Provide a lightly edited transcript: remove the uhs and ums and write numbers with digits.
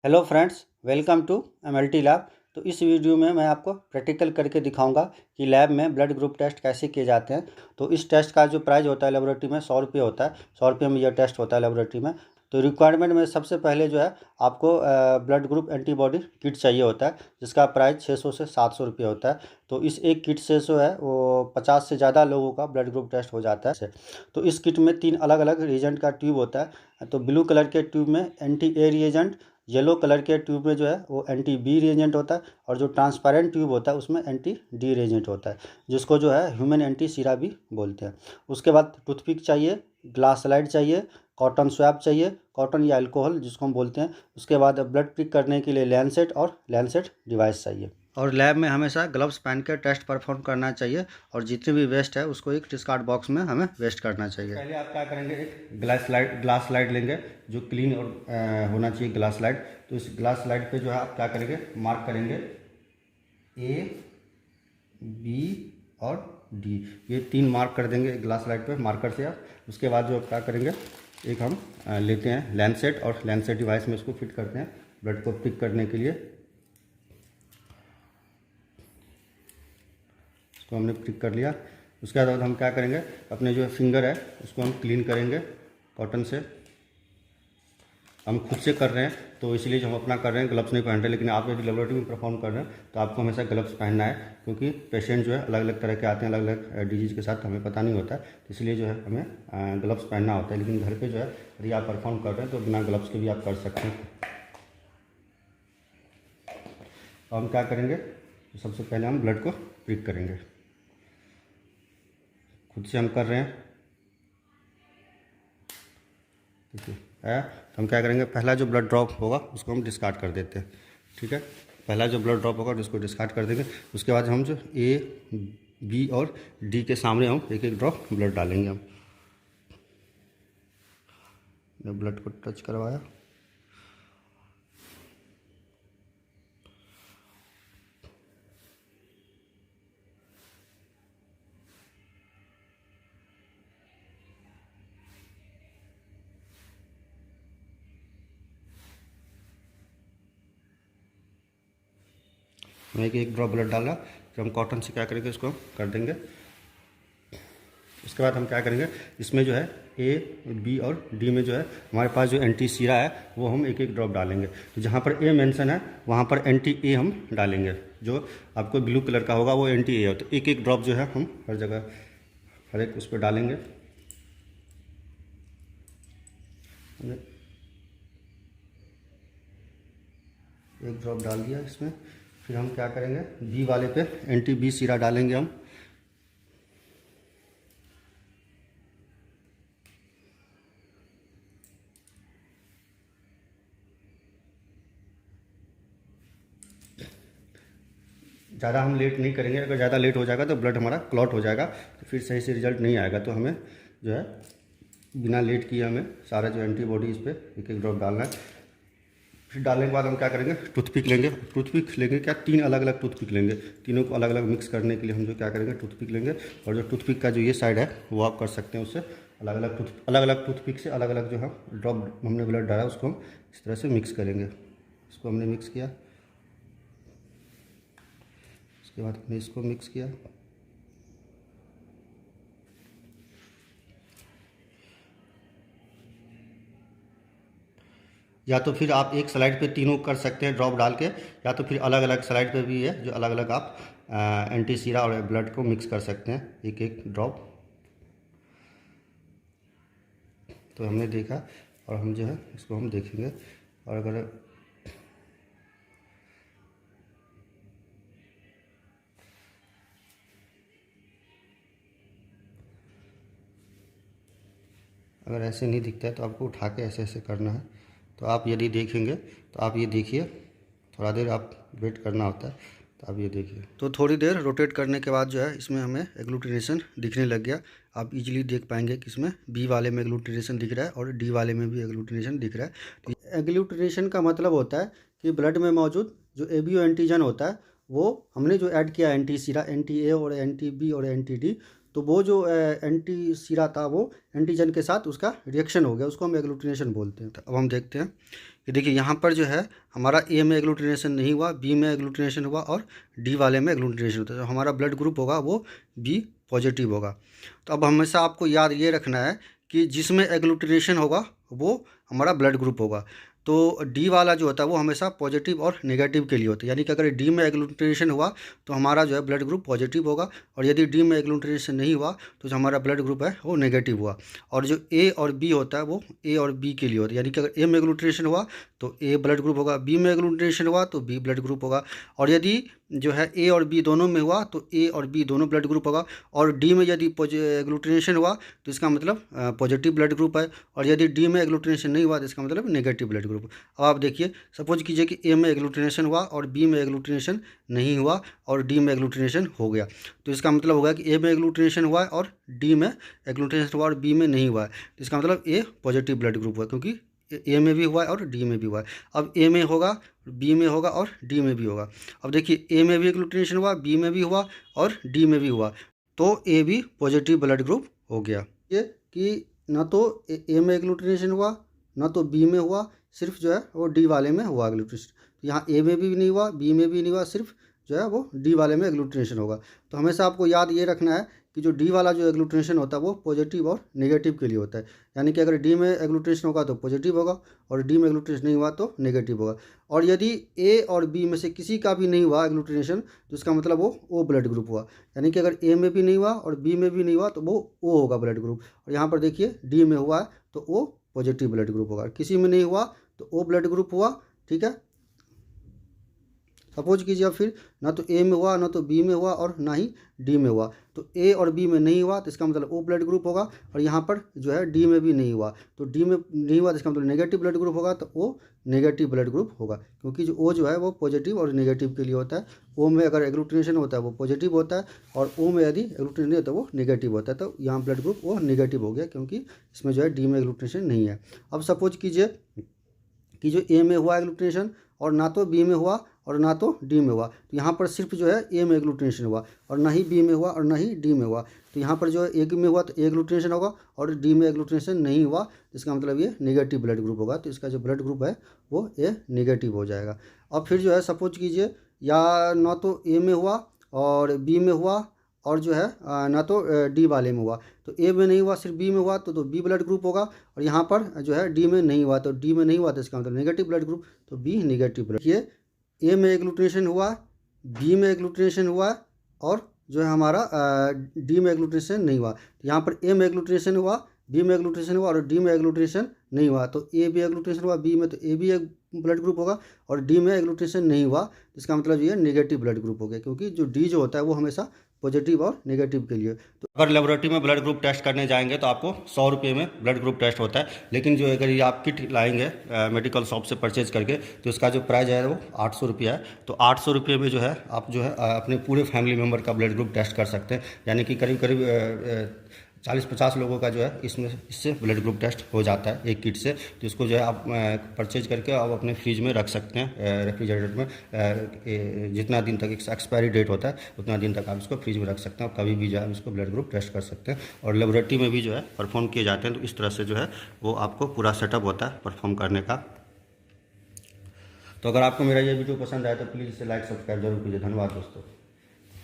Hello friends, welcome to MLT lab. तो इस video में मैं आपको प्रैक्टिकल करके दिखाऊंगा कि लैब में ब्लड ग्रुप टेस्ट कैसे किए जाते हैं। तो इस टेस्ट का जो प्राइस होता है लेबोरेटरी में 100 रुपये होता है। 100 रुपये में यह टेस्ट होता है लेबोरेटरी में। तो रिक्वायरमेंट में सबसे पहले जो है आपको ब्लड ग्रुप एंटीबॉडी किट चाहिए होता है, जिसका प्राइस 600 से 700 रुपये होता है। तो इस एक किट से जो है वो 50 से ज़्यादा लोगों का ब्लड ग्रुप टेस्ट हो जाता है। तो इस किट में 3 अलग अलग रिएजेंट का ट्यूब होता है। तो ब्लू कलर के ट्यूब में anti A reagent, yellow colour के ट्यूब में जो है वो एंटी बी रिएजेंट होता है, और जो ट्रांसपेरेंट ट्यूब होता है उसमें एंटी डी रिएजेंट होता है, जिसको जो है ह्यूमन एंटी सीरा भी बोलते हैं। उसके बाद टूथपिक चाहिए, ग्लास स्लाइड चाहिए, कॉटन स्वैब चाहिए, कॉटन या अल्कोहल जिसको हम बोलते हैं। उसके बाद ब्लड पिक करने के लिए लैंसेट और लैंसेट डिवाइस चाहिए। और लैब में हमेशा ग्लव्स पहन कर टेस्ट परफॉर्म करना चाहिए, और जितने भी वेस्ट है उसको एक डिस्कार्ड बॉक्स में हमें वेस्ट करना चाहिए। पहले आप क्या करेंगे, एक ग्लास स्लाइड लेंगे जो क्लीन और होना चाहिए ग्लास स्लाइड। तो इस ग्लास स्लाइड पे जो है आप क्या करेंगे, मार्क करेंगे ए, बी और डी। ये 3 मार्क कर देंगे ग्लास स्लाइड पे मार्कर से आप। उसके बाद जो क्या करेंगे, एक हम लेते हैं लैंसेट, और लैंसेट डिवाइस में इसको फिट करते हैं ब्लड को पिक करने के लिए। तो हमने पिक कर लिया। उसके बाद हम क्या करेंगे, अपने जो फिंगर है उसको हम क्लीन करेंगे कॉटन से। हम खुद से कर रहे हैं तो इसलिए जो हम अपना कर रहे हैं, ग्लव्स नहीं पहन रहे। लेकिन आप यदि लेबोरेटरी में परफॉर्म कर रहे हैं तो आपको हमेशा ग्लव्स पहनना है, क्योंकि पेशेंट जो है अलग अलग तरह के आते हैं, अलग अलग डिजीज़ के साथ, हमें पता नहीं होता है। तो इसलिए जो है हमें ग्लव्स पहनना होता है। लेकिन घर पे जो है यदि आप परफॉर्म कर रहे हैं तो बिना ग्लव्स के भी आप कर सकते हैं। तो हम क्या करेंगे, तो सबसे पहले हम ब्लड को पिक करेंगे। खुद से हम कर रहे हैं, ठीक है। तो हम क्या करेंगे, पहला जो ब्लड ड्रॉप होगा उसको हम डिस्कार्ड कर देते हैं, ठीक है। पहला जो ब्लड ड्रॉप होगा उसको डिस्कार्ड कर देंगे। उसके बाद हम जो ए, बी और डी के सामने हम एक एक ड्रॉप ब्लड डालेंगे। हम ब्लड को टच करवाया, मैं एक ड्रॉप ब्लड डाला। फिर हम कॉटन से क्या करेंगे, इसको कर देंगे। उसके बाद हम क्या करेंगे, इसमें जो है ए, बी और डी में जो है हमारे पास जो एंटी सीरा है वो हम एक एक ड्रॉप डालेंगे। तो जहाँ पर ए मेंशन है वहाँ पर एंटी ए हम डालेंगे। जो आपको ब्लू कलर का होगा वो एंटी ए हो। तो एक एक ड्रॉप जो है हम हर जगह, हर एक उस पर डालेंगे। एक ड्रॉप डाल दिया इसमें। फिर हम क्या करेंगे, बी वाले पे एंटी बी सीरा डालेंगे हम। ज़्यादा हम लेट नहीं करेंगे, अगर ज़्यादा लेट हो जाएगा तो ब्लड हमारा क्लॉट हो जाएगा, तो फिर सही से रिजल्ट नहीं आएगा। तो हमें जो है बिना लेट किए हमें सारा जो एंटीबॉडी इस पर एक एक ड्रॉप डालना है। फिर डालने के बाद हम क्या करेंगे, टूथपिक लेंगे। टूथपिक लेंगे क्या, 3 अलग अलग टूथपिक लेंगे। तीनों को अलग अलग मिक्स करने के लिए हम जो क्या करेंगे, टूथपिक लेंगे। और जो टूथपिक का जो ये साइड है वो आप कर सकते हैं, उससे अलग अलग टूथपिक से अलग अलग जो है ड्रॉप हमने ब्लड डाला उसको हम इस तरह से मिक्स करेंगे। इसको हमने मिक्स किया, उसके बाद हमने इसको मिक्स किया। या तो फिर आप एक स्लाइड पे तीनों कर सकते हैं ड्रॉप डाल के, या तो फिर अलग अलग स्लाइड पे भी है जो अलग अलग आप एंटी सीरा और ब्लड को मिक्स कर सकते हैं एक एक ड्रॉप। तो हमने देखा, और हम जो है इसको हम देखेंगे। और अगर ऐसे नहीं दिखता है तो आपको उठा के ऐसे ऐसे करना है। तो आप यदि देखेंगे तो आप ये देखिए, थोड़ा देर आप वेट करना होता है। तो आप ये देखिए, तो थोड़ी देर रोटेट करने के बाद जो है इसमें हमें एग्लूटिनेशन दिखने लग गया। आप इजीली देख पाएंगे कि इसमें बी वाले में एग्लूटिनेशन दिख रहा है और डी वाले में भी एग्लूटिनेशन दिख रहा है। तो एग्लूटिनेशन का मतलब होता है कि ब्लड में मौजूद जो एबियो एंटीजन होता है वो हमने जो ऐड किया एंटी सीरा, एंटी ए और एंटी बी और एंटी डी, तो वो जो एंटी सीरा था वो एंटीजन के साथ उसका रिएक्शन हो गया, उसको हम एग्लूटिनेशन बोलते हैं। तो अब हम देखते हैं कि देखिए यहाँ पर जो है हमारा ए में एग्लूटिनेशन नहीं हुआ, बी में एग्लूटिनेशन हुआ और डी वाले में एग्लूटिनेशन होता है। तो हमारा ब्लड ग्रुप होगा वो बी पॉजिटिव होगा। तो अब हमेशा आपको याद ये रखना है कि जिसमें एग्लूटिनेशन होगा वो हमारा ब्लड ग्रुप होगा। तो डी वाला जो होता है वो हमेशा पॉजिटिव और नेगेटिव के लिए होता है, यानी कि अगर डी में एग्लूटिनेशन हुआ तो हमारा जो है ब्लड ग्रुप पॉजिटिव होगा, और यदि डी में एग्लूटिनेशन नहीं हुआ तो जो हमारा ब्लड ग्रुप है वो नेगेटिव हुआ। और जो ए और बी होता है वो ए और बी के लिए होता है, यानी कि अगर ए में एग्लूटिनेशन हुआ तो ए ब्लड ग्रुप होगा, बी में एग्लूटिनेशन हुआ तो बी ब्लड ग्रुप होगा, और यदि जो है ए और बी दोनों में हुआ तो ए और बी दोनों ब्लड ग्रुप होगा। और डी में यदि एग्लूटिनेशन हुआ तो इसका मतलब पॉजिटिव ब्लड ग्रुप है, और यदि डी में एग्लूटिनेशन नहीं हुआ तो इसका मतलब नेगेटिव ब्लड ग्रुप। अब आप देखिए, सपोज कीजिए कि ए में एग्लूटिनेशन हुआ और बी में एग्लूटिनेशन नहीं हुआ और डी में एग्लूटिनेशन हो गया, तो इसका मतलब होगा कि ए में एग्लूटिनेशन हुआ है और डी में एग्लूटिनेशन हुआ और बी में नहीं हुआ है, तो इसका मतलब ए पॉजिटिव ब्लड ग्रुप हुआ, क्योंकि ए में भी हुआ है और डी में भी हुआ है। अब ए में होगा, बी में होगा और डी में भी होगा। अब देखिए, ए में भी एग्लूटिनेशन हुआ, बी में भी हुआ और डी में भी हुआ, तो ए भी पॉजिटिव ब्लड ग्रुप हो गया। ये कि ना तो ए में एग्लूटिनेशन हुआ ना तो बी में हुआ, सिर्फ जो है वो डी वाले में हुआ एग्लूटिनेशन। तो यहाँ ए में भी नहीं हुआ, बी में भी नहीं हुआ, सिर्फ जो है वो डी वाले में एग्लूटिनेशन होगा। तो हमेशा आपको याद ये रखना है कि जो डी वाला जो एग्लूटिनेशन होता है वो पॉजिटिव और नेगेटिव के लिए होता है, यानी कि अगर डी में एग्लूटिनेशन होगा तो पॉजिटिव होगा और डी में एग्लूटिनेशन नहीं हुआ तो नेगेटिव होगा। और यदि ए और बी में से किसी का भी नहीं हुआ एग्लूटिनेशन तो इसका मतलब वो ओ ब्लड ग्रुप हुआ, यानी कि अगर ए में भी नहीं हुआ और बी में भी नहीं हुआ तो वो ओ होगा ब्लड ग्रुप। और यहाँ पर देखिए, डी में हुआ है तो ओ पॉजिटिव ब्लड ग्रुप होगा, किसी में नहीं हुआ तो ओ ब्लड ग्रुप हुआ। ठीक है, सपोज कीजिए अब फिर ना तो ए में हुआ ना तो बी में हुआ और ना ही डी में हुआ, तो ए और बी में नहीं हुआ तो इसका मतलब ओ ब्लड ग्रुप होगा। और यहाँ पर जो है डी में भी नहीं हुआ, तो डी में नहीं हुआ तो इसका मतलब नेगेटिव ब्लड ग्रुप होगा, तो ओ नेगेटिव ब्लड ग्रुप होगा, क्योंकि जो ओ जो है वो पॉजिटिव और नेगेटिव के लिए होता है। ओ में अगर एग्लूटिनेशन होता है वो पॉजिटिव होता है, और ओ में यदि एग्लूटिनेशन नहीं होता वो नेगेटिव होता है, तो यहाँ ब्लड ग्रुप वो नेगेटिव हो गया, क्योंकि इसमें जो है डी में एग्लूटिनेशन नहीं है। अब सपोज कीजिए कि जो ए में हुआ एग्लूटिनेशन और ना तो बी में हुआ और ना तो डी में हुआ, तो यहाँ पर सिर्फ जो है ए में एग्लूटिनेशन हुआ और ना ही बी में हुआ और ना ही डी में हुआ, तो यहाँ पर जो है ए में हुआ तो ए एग्लूटिनेशन होगा और डी में एग्लूटिनेशन नहीं हुआ, इसका मतलब ये नेगेटिव ब्लड ग्रुप होगा, तो इसका जो ब्लड ग्रुप है वो ए नेगेटिव हो जाएगा। अब फिर जो है सपोज कीजिए या ना तो ए में हुआ और बी में हुआ और जो है ना तो डी वाले में हुआ, तो ए में नहीं हुआ सिर्फ बी में हुआ तो बी ब्लड ग्रुप होगा, और यहाँ पर जो है डी में नहीं हुआ तो डी में नहीं हुआ, तो इसका मतलब नेगेटिव ब्लड ग्रुप, तो बी नेगेटिव ब्लड। ये ए में एग्लूटिनेशन हुआ, बी में एग्लूटिनेशन हुआ और जो है हमारा डी में एग्लूटिनेशन नहीं हुआ, तो यहाँ पर ए में एग्लूटिनेशन हुआ, बी में एग्लूटिनेशन हुआ और डी में एग्लूटिनेशन नहीं हुआ, तो ए भी एग्लूटिनेशन हुआ बी में तो ए भी एक ब्लड ग्रुप होगा, और डी में एग्लूटिनेशन नहीं हुआ तो इसका मतलब ये नेगेटिव ब्लड ग्रुप हो गया, क्योंकि जो डी जो होता है वो हमेशा पॉजिटिव और नेगेटिव के लिए। तो अगर लेबोरेटरी में ब्लड ग्रुप टेस्ट करने जाएंगे तो आपको 100 रुपये में ब्लड ग्रुप टेस्ट होता है, लेकिन जो अगर ये आप किट लाएंगे मेडिकल शॉप से परचेज करके तो इसका जो प्राइस है वो 800 रुपया है। तो 800 रुपये में जो है आप जो है अपने पूरे फैमिली मेम्बर का ब्लड ग्रुप टेस्ट कर सकते हैं, यानी कि करीब करीब 40-50 लोगों का जो है इससे ब्लड ग्रुप टेस्ट हो जाता है एक किट से। तो इसको जो है आप परचेज करके आप अपने फ्रिज में रख सकते हैं, रेफ्रिजरेटर में जितना दिन तक एक्सपायरी डेट होता है उतना दिन तक आप इसको फ्रिज में रख सकते हैं, और कभी भी जो है इसको ब्लड ग्रुप टेस्ट कर सकते हैं। और लेबोरेटरी में भी जो है परफॉर्म किए जाते हैं, तो इस तरह से जो है वो आपको पूरा सेटअप होता है परफॉर्म करने का। तो अगर आपको मेरा ये वीडियो पसंद आया तो प्लीज़ इसे लाइक सब्सक्राइब जरूर कीजिए। धन्यवाद दोस्तों।